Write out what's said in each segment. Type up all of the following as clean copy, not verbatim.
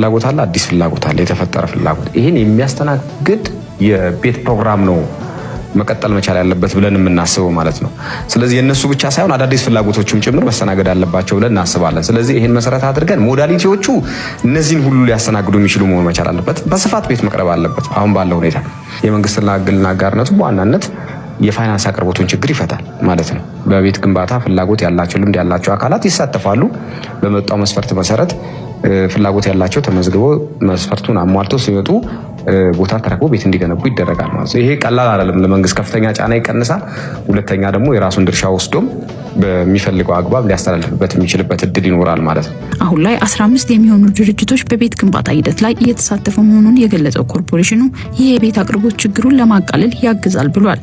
ፍላጎት አለ፣ አዲስ ፍላጎት አለ፣ የተፈጠረ ፍላጎት። ይሄን የሚያስተናግድ የቤት ፕሮግራም ነው መቀጠል መቻል ያለበት ብለን የምናስበው ማለት ነው። ስለዚህ የነሱ ብቻ ሳይሆን አዳዲስ ፍላጎቶችም ጭምር መስተናገድ አለባቸው ብለን እናስባለን። ስለዚህ ይሄን መሰረት አድርገን ሞዳሊቲዎቹ እነዚህን ሁሉ ሊያስተናግዱ የሚችሉ መሆን መቻል አለበት። በስፋት ቤት መቅረብ አለበት። አሁን ባለው ሁኔታ የመንግስትና ግልና አጋርነቱ በዋናነት የፋይናንስ አቅርቦቱን ችግር ይፈታል ማለት ነው። በቤት ግንባታ ፍላጎት ያላቸው ልምድ ያላቸው አካላት ይሳተፋሉ። በመጣው መስፈርት መሰረት ፍላጎት ያላቸው ተመዝግበው መስፈርቱን አሟልተው ሲመጡ ቦታ ተረክቦ ቤት እንዲገነቡ ይደረጋል ማለት ነው። ይሄ ቀላል አይደለም። ለመንግስት ከፍተኛ ጫና ይቀንሳል። ሁለተኛ ደግሞ የራሱን ድርሻ ወስዶም በሚፈልገው አግባብ ሊያስተላልፍበት የሚችልበት እድል ይኖራል ማለት ነው። አሁን ላይ 15 የሚሆኑ ድርጅቶች በቤት ግንባታ ሂደት ላይ እየተሳተፉ መሆኑን የገለጸው ኮርፖሬሽኑ ይህ የቤት አቅርቦት ችግሩን ለማቃለል ያግዛል ብሏል።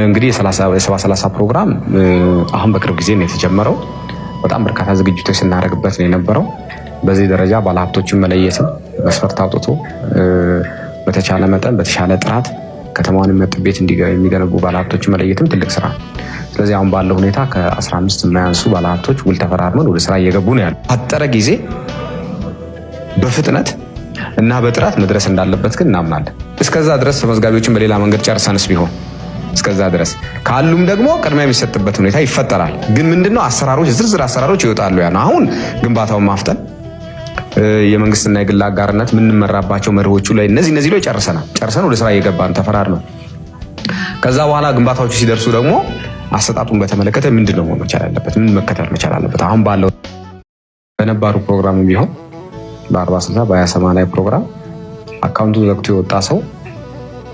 እንግዲህ የ70/30 ፕሮግራም አሁን በቅርብ ጊዜ ነው የተጀመረው። በጣም በርካታ ዝግጅቶች ስናደርግበት ነው የነበረው። በዚህ ደረጃ ባለሀብቶችን መለየትም መስፈርት አውጥቶ በተቻለ መጠን በተሻለ ጥራት ከተማውን ቤት የሚገነቡ ባለሀብቶችን መለየትም ትልቅ ስራ። ስለዚህ አሁን ባለው ሁኔታ ከ15 የማያንሱ ባለሀብቶች ውል ተፈራርመን ወደ ስራ እየገቡ ነው ያሉ። አጠረ ጊዜ በፍጥነት እና በጥራት መድረስ እንዳለበት ግን እናምናለን። እስከዛ ድረስ ተመዝጋቢዎችን በሌላ መንገድ ጨርሰንስ ቢሆን እስከዛ ድረስ ካሉም ደግሞ ቅድሚያ የሚሰጥበት ሁኔታ ይፈጠራል። ግን ምንድነው አሰራሮች፣ ዝርዝር አሰራሮች ይወጣሉ። ያ ነው አሁን ግንባታውን ማፍጠን የመንግስትና የግል አጋርነት የምንመራባቸው መርሆቹ ላይ እነዚህ ላይ ጨርሰን ወደ ስራ እየገባን ተፈራርመን ከዛ በኋላ ግንባታዎቹ ሲደርሱ ደግሞ አሰጣጡን በተመለከተ ምንድነው መሆን መቻል ያለበት፣ ምን መከተል መቻል አለበት። አሁን ባለው በነባሩ ፕሮግራም ቢሆን በ40/60 በ20/80 ፕሮግራም አካውንቱ ዘግቶ የወጣ ሰው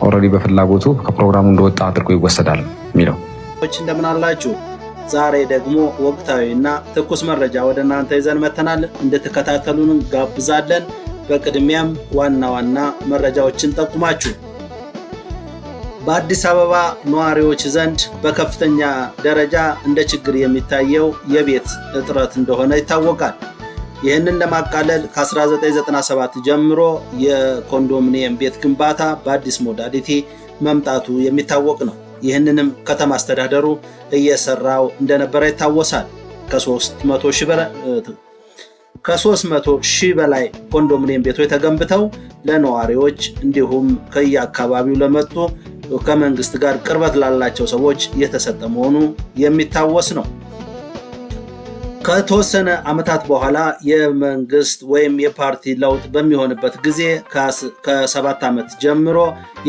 ኦልሬዲ በፍላጎቱ ከፕሮግራሙ እንደወጣ አድርጎ ይወሰዳል የሚለው። እንደምን አላችሁ? ዛሬ ደግሞ ወቅታዊና ትኩስ መረጃ ወደ እናንተ ይዘን መተናል። እንድትከታተሉን ጋብዛለን። በቅድሚያም ዋና ዋና መረጃዎችን ጠቁማችሁ በአዲስ አበባ ነዋሪዎች ዘንድ በከፍተኛ ደረጃ እንደ ችግር የሚታየው የቤት እጥረት እንደሆነ ይታወቃል። ይህንን ለማቃለል ከ1997 ጀምሮ የኮንዶሚኒየም ቤት ግንባታ በአዲስ ሞዳሊቲ መምጣቱ የሚታወቅ ነው። ይህንንም ከተማ አስተዳደሩ እየሰራው እንደነበረ ይታወሳል። ከ300 ሺህ በላይ ኮንዶሚኒየም ቤቶች ተገንብተው ለነዋሪዎች እንዲሁም ከየአካባቢው ለመጡ ከመንግስት ጋር ቅርበት ላላቸው ሰዎች የተሰጠ መሆኑ የሚታወስ ነው። ከተወሰነ ዓመታት በኋላ የመንግስት ወይም የፓርቲ ለውጥ በሚሆንበት ጊዜ ከ7 ዓመት ጀምሮ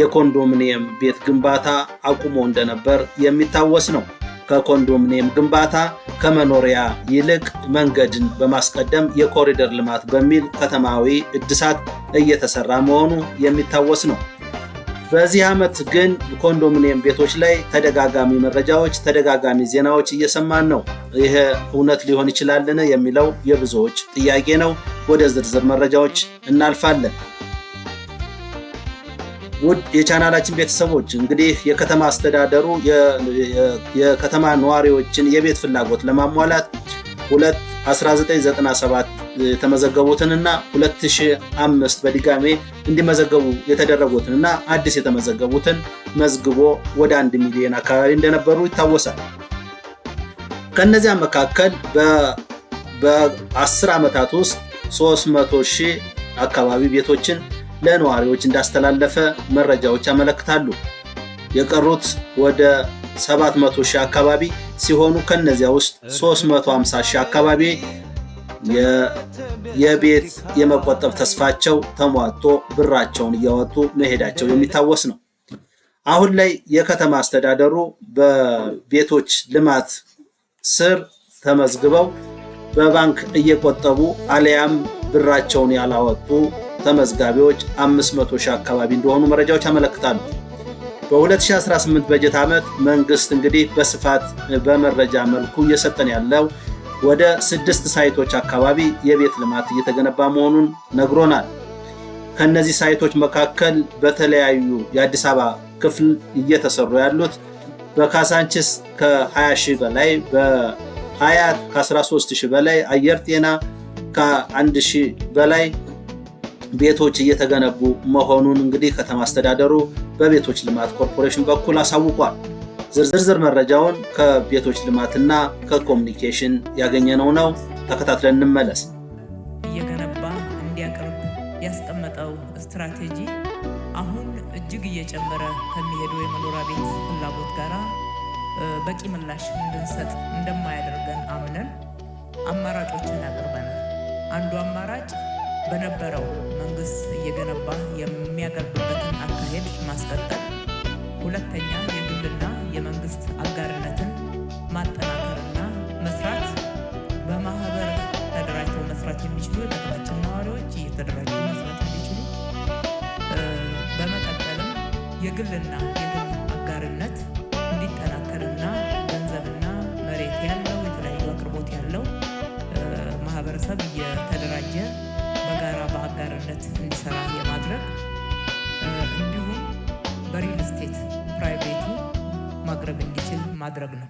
የኮንዶሚኒየም ቤት ግንባታ አቁሞ እንደነበር የሚታወስ ነው። ከኮንዶሚኒየም ግንባታ ከመኖሪያ ይልቅ መንገድን በማስቀደም የኮሪደር ልማት በሚል ከተማዊ እድሳት እየተሰራ መሆኑ የሚታወስ ነው። በዚህ ዓመት ግን ኮንዶሚኒየም ቤቶች ላይ ተደጋጋሚ መረጃዎች፣ ተደጋጋሚ ዜናዎች እየሰማን ነው። ይሄ እውነት ሊሆን ይችላልን የሚለው የብዙዎች ጥያቄ ነው። ወደ ዝርዝር መረጃዎች እናልፋለን። ውድ የቻናላችን ቤተሰቦች እንግዲህ የከተማ አስተዳደሩ የከተማ ነዋሪዎችን የቤት ፍላጎት ለማሟላት 1997 የተመዘገቡትንና 2005 በድጋሜ እንዲመዘገቡ የተደረጉትንና አዲስ የተመዘገቡትን መዝግቦ ወደ 1 ሚሊዮን አካባቢ እንደነበሩ ይታወሳል። ከነዚያ መካከል በ10 ዓመታት ውስጥ 300 ሺህ አካባቢ ቤቶችን ለነዋሪዎች እንዳስተላለፈ መረጃዎች ያመለክታሉ። የቀሩት ወደ 700 ሺህ አካባቢ ሲሆኑ ከነዚያ ውስጥ 350 ሺህ አካባቢ የቤት የመቆጠብ ተስፋቸው ተሟጦ ብራቸውን እያወጡ መሄዳቸው የሚታወስ ነው። አሁን ላይ የከተማ አስተዳደሩ በቤቶች ልማት ስር ተመዝግበው በባንክ እየቆጠቡ አለያም ብራቸውን ያላወጡ ተመዝጋቢዎች 500 ሺህ አካባቢ እንደሆኑ መረጃዎች ያመለክታሉ። በ2018 በጀት ዓመት መንግስት እንግዲህ በስፋት በመረጃ መልኩ እየሰጠን ያለው ወደ 6 ሳይቶች አካባቢ የቤት ልማት እየተገነባ መሆኑን ነግሮናል። ከነዚህ ሳይቶች መካከል በተለያዩ የአዲስ አበባ ክፍል እየተሰሩ ያሉት በካሳንቺስ ከ20 ሺህ በላይ፣ በሀያት ከ13 ሺህ በላይ፣ አየር ጤና ከ1 ሺህ በላይ ቤቶች እየተገነቡ መሆኑን እንግዲህ ከተማ አስተዳደሩ በቤቶች ልማት ኮርፖሬሽን በኩል አሳውቋል። ዝርዝር መረጃውን ከቤቶች ልማትና ከኮሙኒኬሽን ያገኘነው ነው። ተከታትለን እንመለስ። እየገነባ እንዲያቀርብ ያስቀመጠው ስትራቴጂ አሁን እጅግ እየጨመረ ከሚሄደው የመኖሪያ ቤት ፍላጎት ጋራ በቂ ምላሽ እንድንሰጥ እንደማያደርገን አምነን አማራጮችን አቅርበናል። አንዱ አማራጭ በነበረው መንግስት እየገነባ የሚያቀርብበትን አካሄድ ማስቀጠል፣ ሁለተኛ የግልና የመንግስት አጋርነትን ማጠናከርና መስራት፣ በማህበር ተደራጅተው መስራት የሚችሉ የከተማችን ነዋሪዎች እየተደራጁ መስራት እንዲችሉ፣ በመቀጠልም የግልና የግል አጋርነት እንዲጠናከርና ገንዘብና መሬት ያለው የተለያዩ አቅርቦት ያለው ማህበረሰብ እየተደራጀ በጋራ በአጋርነት እንዲሰራ የማድረግ እንዲሁም በሪል ስቴት ፕራይቬቱ ማቅረብ እንዲችል ማድረግ ነው።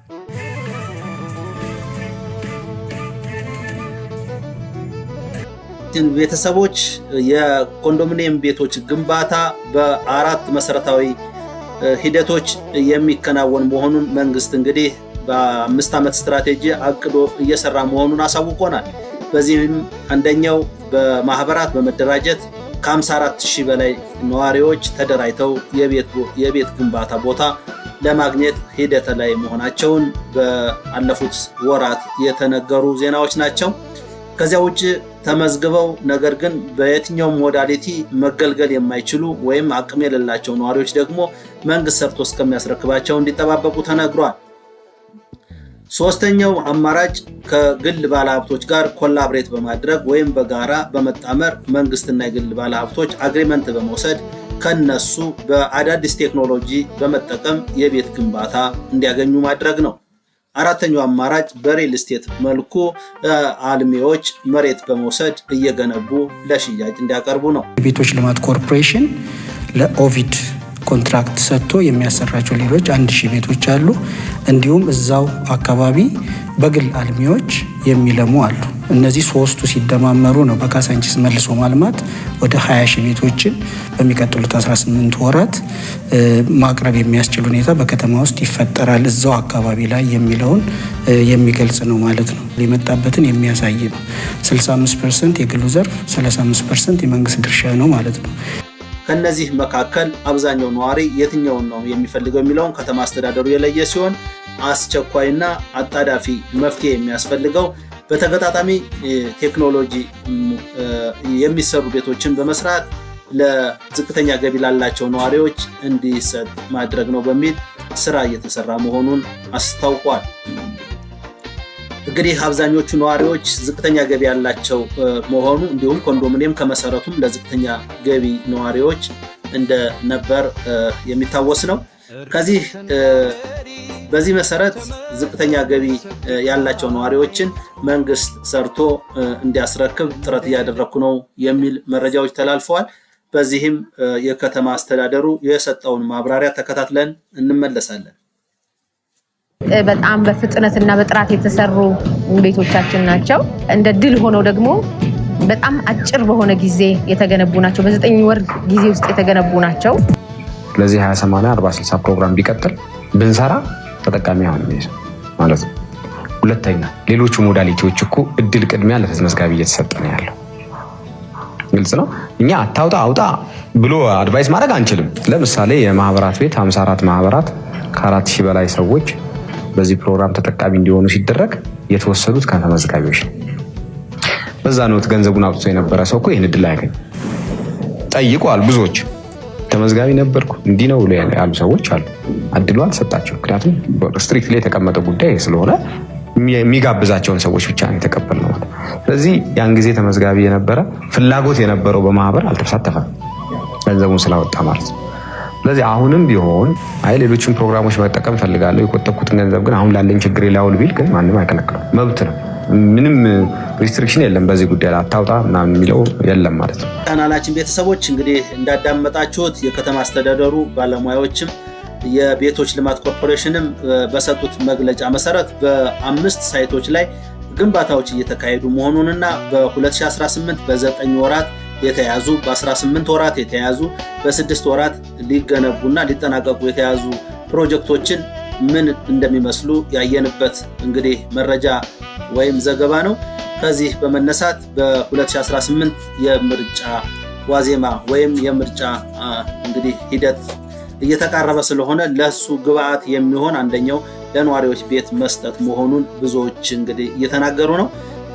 ቤተሰቦች የኮንዶሚኒየም ቤቶች ግንባታ በአራት መሰረታዊ ሂደቶች የሚከናወን መሆኑን መንግስት እንግዲህ በ5 ዓመት ስትራቴጂ አቅዶ እየሰራ መሆኑን አሳውቆናል። በዚህም አንደኛው በማህበራት በመደራጀት ከ54,000 በላይ ነዋሪዎች ተደራጅተው የቤት ግንባታ ቦታ ለማግኘት ሂደት ላይ መሆናቸውን በአለፉት ወራት የተነገሩ ዜናዎች ናቸው። ከዚያ ውጭ ተመዝግበው ነገር ግን በየትኛውም ሞዳሊቲ መገልገል የማይችሉ ወይም አቅም የሌላቸው ነዋሪዎች ደግሞ መንግስት ሰርቶ እስከሚያስረክባቸው እንዲጠባበቁ ተነግሯል። ሶስተኛው አማራጭ ከግል ባለሀብቶች ጋር ኮላብሬት በማድረግ ወይም በጋራ በመጣመር መንግስትና የግል ባለሀብቶች አግሪመንት በመውሰድ ከነሱ በአዳዲስ ቴክኖሎጂ በመጠቀም የቤት ግንባታ እንዲያገኙ ማድረግ ነው። አራተኛው አማራጭ በሪል ስቴት መልኩ አልሚዎች መሬት በመውሰድ እየገነቡ ለሽያጭ እንዲያቀርቡ ነው። የቤቶች ልማት ኮርፖሬሽን ለኦቪድ ኮንትራክት ሰጥቶ የሚያሰራቸው ሌሎች 1000 ቤቶች አሉ። እንዲሁም እዛው አካባቢ በግል አልሚዎች የሚለሙ አሉ። እነዚህ ሶስቱ ሲደማመሩ ነው በካሳንቺስ መልሶ ማልማት ወደ 20,000 ቤቶችን በሚቀጥሉት 18 ወራት ማቅረብ የሚያስችል ሁኔታ በከተማ ውስጥ ይፈጠራል እዛው አካባቢ ላይ የሚለውን የሚገልጽ ነው ማለት ነው። የመጣበትን የሚያሳይ ነው። 65% የግሉ ዘርፍ፣ 35% የመንግስት ድርሻ ነው ማለት ነው። ከነዚህ መካከል አብዛኛው ነዋሪ የትኛውን ነው የሚፈልገው የሚለውን ከተማ አስተዳደሩ የለየ ሲሆን አስቸኳይና አጣዳፊ መፍትሄ የሚያስፈልገው በተገጣጣሚ ቴክኖሎጂ የሚሰሩ ቤቶችን በመስራት ለዝቅተኛ ገቢ ላላቸው ነዋሪዎች እንዲሰጥ ማድረግ ነው በሚል ስራ እየተሰራ መሆኑን አስታውቋል። እንግዲህ አብዛኞቹ ነዋሪዎች ዝቅተኛ ገቢ ያላቸው መሆኑ እንዲሁም ኮንዶሚኒየም ከመሰረቱም ለዝቅተኛ ገቢ ነዋሪዎች እንደነበር የሚታወስ ነው። በዚህ መሰረት ዝቅተኛ ገቢ ያላቸው ነዋሪዎችን መንግስት ሰርቶ እንዲያስረክብ ጥረት እያደረኩ ነው የሚል መረጃዎች ተላልፈዋል። በዚህም የከተማ አስተዳደሩ የሰጠውን ማብራሪያ ተከታትለን እንመለሳለን። በጣም በፍጥነትና በጥራት የተሰሩ ቤቶቻችን ናቸው። እንደ ድል ሆነው ደግሞ በጣም አጭር በሆነ ጊዜ የተገነቡ ናቸው። በ9 ወር ጊዜ ውስጥ የተገነቡ ናቸው። ስለዚህ 20/80 40/60 ፕሮግራም ቢቀጥል ብንሰራ ተጠቃሚ አሁን ማለት ነው። ሁለተኛ ሌሎቹ ሞዳሊቲዎች እኮ እድል ቅድሚያ ለተመዝጋቢ እየተሰጠ ነው ያለው። ግልጽ ነው። እኛ አታውጣ አውጣ ብሎ አድቫይስ ማድረግ አንችልም። ለምሳሌ የማህበራት ቤት 54 ማህበራት ከ4,000 በላይ ሰዎች በዚህ ፕሮግራም ተጠቃሚ እንዲሆኑ ሲደረግ የተወሰዱት ከተመዝጋቢዎች ነው። በዛ ነው ገንዘቡን አውጥቶ የነበረ ሰው እኮ ይህን እድል አያገኝ። ጠይቋል። ብዙዎች ተመዝጋቢ ነበርኩ እንዲህ ነው ያሉ ሰዎች አሉ። እድሉ አልሰጣቸው። ምክንያቱም ስትሪክትሊ የተቀመጠ ጉዳይ ስለሆነ የሚጋብዛቸውን ሰዎች ብቻ ነው የተቀበልነው ማለት። ስለዚህ ያን ጊዜ ተመዝጋቢ የነበረ ፍላጎት የነበረው በማህበር አልተሳተፈም ገንዘቡን ስላወጣ ማለት ነው። ስለዚህ አሁንም ቢሆን ሌሎችን ፕሮግራሞች መጠቀም ፈልጋለሁ የቆጠብኩትን ገንዘብ ግን አሁን ላለኝ ችግር ላውል ቢል ግን ማንም አይከለክለው፣ መብት ነው። ምንም ሪስትሪክሽን የለም በዚህ ጉዳይ ላይ አታውጣ ምናምን የሚለው የለም ማለት ነው። ቻናላችን ቤተሰቦች እንግዲህ እንዳዳመጣችሁት የከተማ አስተዳደሩ ባለሙያዎችም የቤቶች ልማት ኮርፖሬሽንም በሰጡት መግለጫ መሰረት በ5 ሳይቶች ላይ ግንባታዎች እየተካሄዱ መሆኑንና በ2018 በ9 ወራት የተያዙ በ18 ወራት የተያዙ በ6 ወራት ሊገነቡና ሊጠናቀቁ የተያዙ ፕሮጀክቶችን ምን እንደሚመስሉ ያየንበት እንግዲህ መረጃ ወይም ዘገባ ነው። ከዚህ በመነሳት በ2018 የምርጫ ዋዜማ ወይም የምርጫ እንግዲህ ሂደት እየተቃረበ ስለሆነ ለሱ ግብአት የሚሆን አንደኛው ለነዋሪዎች ቤት መስጠት መሆኑን ብዙዎች እንግዲህ እየተናገሩ ነው።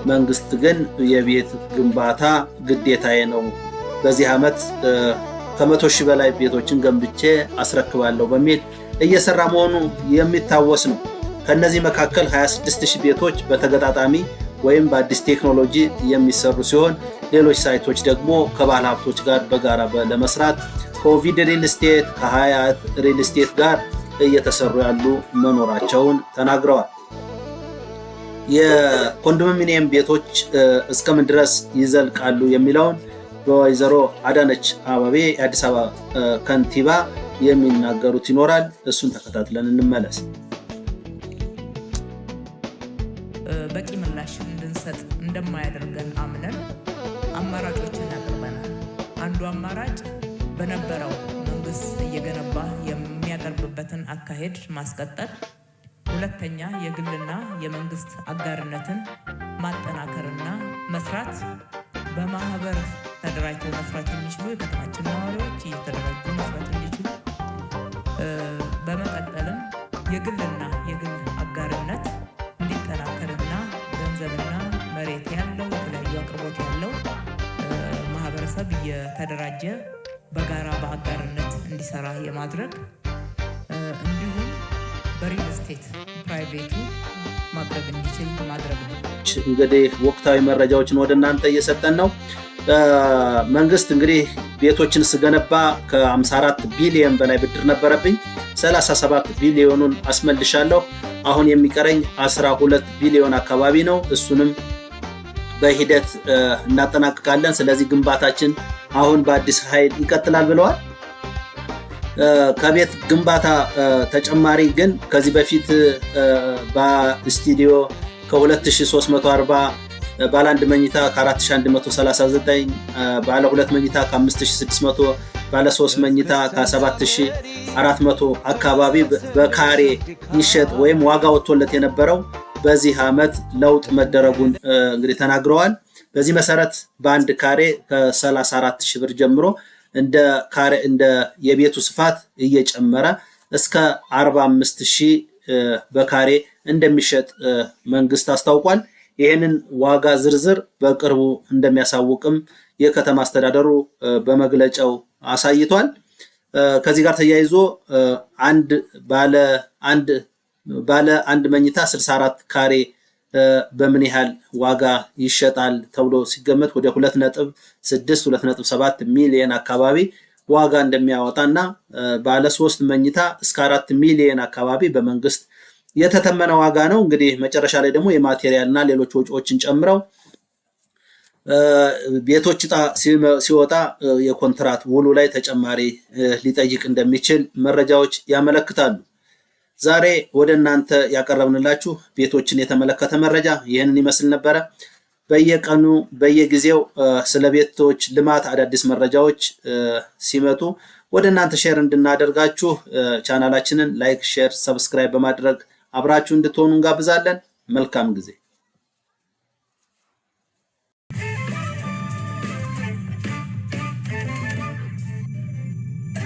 መንግስት ግን የቤት ግንባታ ግዴታዬ ነው፣ በዚህ ዓመት ከ100 ሺህ በላይ ቤቶችን ገንብቼ አስረክባለሁ በሚል እየሰራ መሆኑ የሚታወስ ነው። ከነዚህ መካከል 26000 ቤቶች በተገጣጣሚ ወይም በአዲስ ቴክኖሎጂ የሚሰሩ ሲሆን ሌሎች ሳይቶች ደግሞ ከባለ ሀብቶች ጋር በጋራ ለመስራት ከኦቪድ ሪል ስቴት ከሀያት ሪል ስቴት ጋር እየተሰሩ ያሉ መኖራቸውን ተናግረዋል። የኮንዶሚኒየም ቤቶች እስከምን ድረስ ይዘልቃሉ የሚለውን በወይዘሮ አዳነች አቤቤ የአዲስ አበባ ከንቲባ የሚናገሩት ይኖራል። እሱን ተከታትለን እንመለስ። በቂ ምላሽ እንድንሰጥ እንደማያደርገን አምነን አማራጮችን ያቀርበናል። አንዱ አማራጭ በነበረው መንግስት እየገነባ የሚያቀርብበትን አካሄድ ማስቀጠል፣ ሁለተኛ የግልና የመንግስት አጋርነትን ማጠናከርና መስራት፣ በማህበር ተደራጅተው መስራት የሚችሉ የከተማችን ነዋሪዎች እየተደራጁ መስራት እንዲችሉ፣ በመቀጠልም የግልና የግል አጋርነት እንዲጠናከርና ገንዘብና መሬት ያለው የተለያዩ አቅርቦት ያለው ማህበረሰብ እየተደራጀ በጋራ በአጋርነት እንዲሰራ የማድረግ እንዲሁም በሪል ስቴት ፕራይቬቱ ማቅረብ እንዲችል ማድረግ ነው። እንግዲህ ወቅታዊ መረጃዎችን ወደ እናንተ እየሰጠን ነው። መንግስት እንግዲህ ቤቶችን ስገነባ ከ54 ቢሊዮን በላይ ብድር ነበረብኝ፣ 37 ቢሊዮኑን አስመልሻለሁ። አሁን የሚቀረኝ 12 ቢሊዮን አካባቢ ነው። እሱንም በሂደት እናጠናቅቃለን። ስለዚህ ግንባታችን አሁን በአዲስ ኃይል ይቀጥላል ብለዋል። ከቤት ግንባታ ተጨማሪ ግን ከዚህ በፊት በስቱዲዮ ከ2340 ባለ 1 መኝታ ከ4139 ባለ 2 መኝታ ከ5600 ባለ 3 መኝታ ከ7400 አካባቢ በካሬ ይሸጥ ወይም ዋጋ ወጥቶለት የነበረው በዚህ ዓመት ለውጥ መደረጉን እንግዲህ ተናግረዋል። በዚህ መሰረት በአንድ ካሬ ከ34000 ብር ጀምሮ እንደ የቤቱ ስፋት እየጨመረ እስከ 45000 በካሬ እንደሚሸጥ መንግስት አስታውቋል። ይህንን ዋጋ ዝርዝር በቅርቡ እንደሚያሳውቅም የከተማ አስተዳደሩ በመግለጫው አሳይቷል። ከዚህ ጋር ተያይዞ ባለ አንድ መኝታ 64 ካሬ በምን ያህል ዋጋ ይሸጣል ተብሎ ሲገመት ወደ 2.6-2.7 ሚሊዮን አካባቢ ዋጋ እንደሚያወጣና ባለ 3 መኝታ እስከ 4 ሚሊዮን አካባቢ በመንግስት የተተመነ ዋጋ ነው። እንግዲህ መጨረሻ ላይ ደግሞ የማቴሪያል እና ሌሎች ወጪዎችን ጨምረው ቤቶች ዕጣ ሲወጣ የኮንትራት ውሉ ላይ ተጨማሪ ሊጠይቅ እንደሚችል መረጃዎች ያመለክታሉ። ዛሬ ወደ እናንተ ያቀረብንላችሁ ቤቶችን የተመለከተ መረጃ ይህንን ይመስል ነበረ። በየቀኑ በየጊዜው ስለ ቤቶች ልማት አዳዲስ መረጃዎች ሲመጡ ወደ እናንተ ሼር እንድናደርጋችሁ ቻናላችንን ላይክ፣ ሼር፣ ሰብስክራይብ በማድረግ አብራችሁ እንድትሆኑ እንጋብዛለን። መልካም ጊዜ